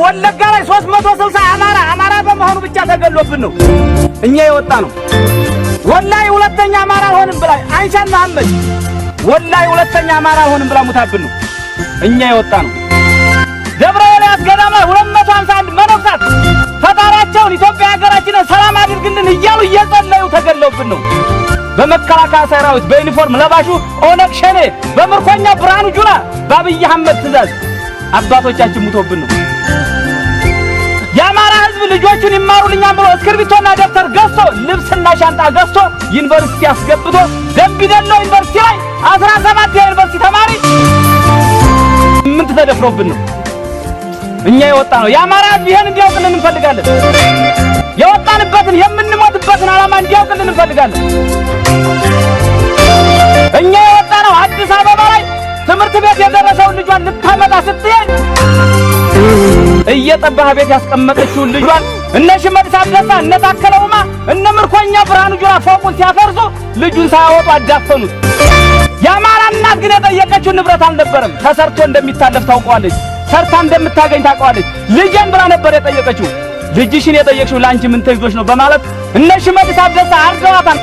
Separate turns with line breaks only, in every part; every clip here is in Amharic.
ወለጋ ላይ 360 አማራ በመሆኑ ብቻ ተገሎብን ነው እኛ የወጣ ነው። ወላሂ ሁለተኛ አማራ አልሆንም ብላ አይሻን መሐመድ ወላሂ ሁለተኛ አማራ አልሆንም ብላ ሙታብን ነው እኛ የወጣ ነው። ደብረ ኤልያስ ገዳም ላይ 251 መነኩሳት ፈጣሪያቸውን ኢትዮጵያ ሀገራችንን ሰላም አድርግልን እያሉ እየጸለዩ ተገለውብን ነው። በመከላከያ ሰራዊት በዩኒፎርም ለባሹ ኦነግ ሸኔ በምርኮኛ ብርሃኑ ጁላ በአብይ አህመድ ትእዛዝ አባቶቻችን ሙቶብን ነው። የአማራ ህዝብ ልጆቹን ይማሩልኛል ብሎ እስክርቢቶና ደብተር ገዝቶ ልብስና ሻንጣ ገዝቶ ዩኒቨርሲቲ አስገብቶ ደምቢዶሎ ዩኒቨርሲቲ ላይ 17 የዩኒቨርሲቲ ተማሪ ምን ተደፍሮብን ነው እኛ የወጣ ነው። የአማራ ህዝብ ይሄን እንዲያውቅልን እንፈልጋለን። የወጣንበትን የምንሞትበትን ዓላማ እንዲያውቅልን እንፈልጋለን። እኛ የወጣ ነው አዲስ አበባ ላይ ትምህርት ቤት የደረሰውን ልጇን ልታመጣ ስትሄድ እየጠባህ ቤት ያስቀመጠችውን ልጇን እነ ሽመልስ አብዲሳ እነ ታከለ ኡማ እነ ምርኮኛ ብርሃኑ ጁላ ፎቁን ሲያፈርሱ ልጁን ሳያወጡ አዳፈኑት። የአማራ እናት ግን የጠየቀችው ንብረት አልነበረም። ተሰርቶ እንደሚታለፍ ታውቀዋለች። ሰርታ እንደምታገኝ ታውቀዋለች። ልጄን ብላ ነበር የጠየቀችው። ልጅሽን የጠየቅሽው ላንቺ ምን ተይዞሽ ነው በማለት እነ ሽመልስ አብዲሳ አርገዋታል።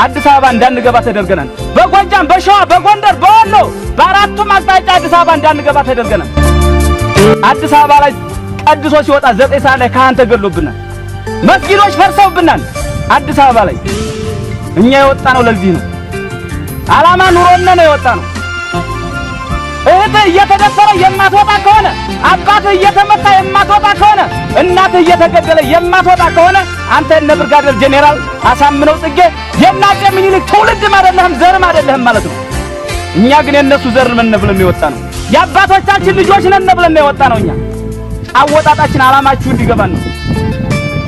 አዲስ አበባ እንዳንገባ ተደርገናል። በጎጃም በሸዋ በጎንደር በወሎ በአራቱም አቅጣጫ አዲስ አበባ እንዳንገባ ተደርገናል። አዲስ አበባ ላይ ቀድሶ ሲወጣ 9 ሰዓት ላይ ካህን ተገሎብናል። መስጊዶች ፈርሰውብናል። አዲስ አበባ ላይ እኛ የወጣ ነው ለዚህ ነው። ዓላማ ኑሮነ ነው የወጣ ነው። እህትህ እየተደፈረ የማትወጣ ከሆነ አባትህ እየተመታ የማትወጣ ከሆነ እናትህ እየተገደለ የማትወጣ ከሆነ አንተ እነ ብርጋዴር ጄኔራል አሳምነው ጽጌ የናጤ ምኒልክ ትውልድም አይደለህም ዘርም አይደለህም ማለት ነው። እኛ ግን የነሱ ዘር ነን ብለን የወጣ ነው። የአባቶቻችን ልጆች ነን ብለን የወጣ ነው። እኛ አወጣጣችን ዓላማችሁ እንዲገባን ነው።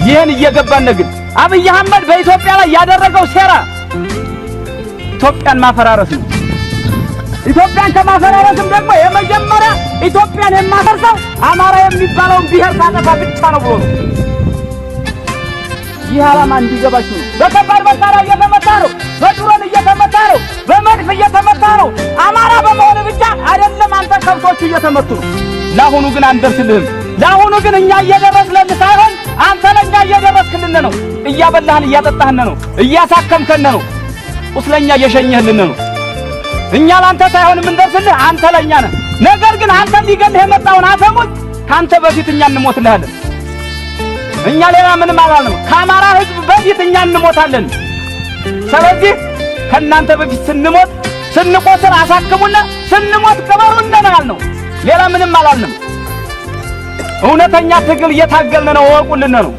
ይሄን እየገባን ግን አብይ አህመድ በኢትዮጵያ ላይ ያደረገው ሴራ ኢትዮጵያን ማፈራረስ ነው። ኢትዮጵያን ከማፈራረስም ደግሞ የመጀመሪያ ኢትዮጵያን የማፈርሰው አማራ የሚባለውን ብሔር ካጠፋ ብቻ ነው ብሎ ይህ ዓላማ እንዲገባችሁ ነው። በከባድ መሳሪያ እየተመታ ነው። በድሮን እየተመታ ነው። በመድፍ እየተመታ ነው። አማራ በመሆኑ ብቻ አይደለም አንተ ከብቶቹ እየተመቱ ነው። ለአሁኑ ግን አንደርስልህም። ለአሁኑ ግን እኛ እየደረስልን ሳይሆን አንተ ለኛ እየደረስክልን ነው። እያበላህን እያጠጣህን ነው። እያሳከምከን ነው። ቁስለኛ እየሸኘህልን ነው። እኛ ላንተ ሳይሆን የምንደርስልህ አንተ ለኛ ነህ። ነገር ግን አንተ ሊገልህ የመጣውን አፈሙዝ ካንተ በፊት እኛ እንሞትልሃለን። እኛ ሌላ ምንም አላልንም። ከአማራ ህዝብ በፊት እኛ እንሞታለን። ስለዚህ ከናንተ በፊት ስንሞት ስንቆስል አሳክሙና ስንሞት ቅበሩን ነው። ሌላ ምንም አላልንም። እውነተኛ ትግል እየታገልን ነው። ወቁልን ነው።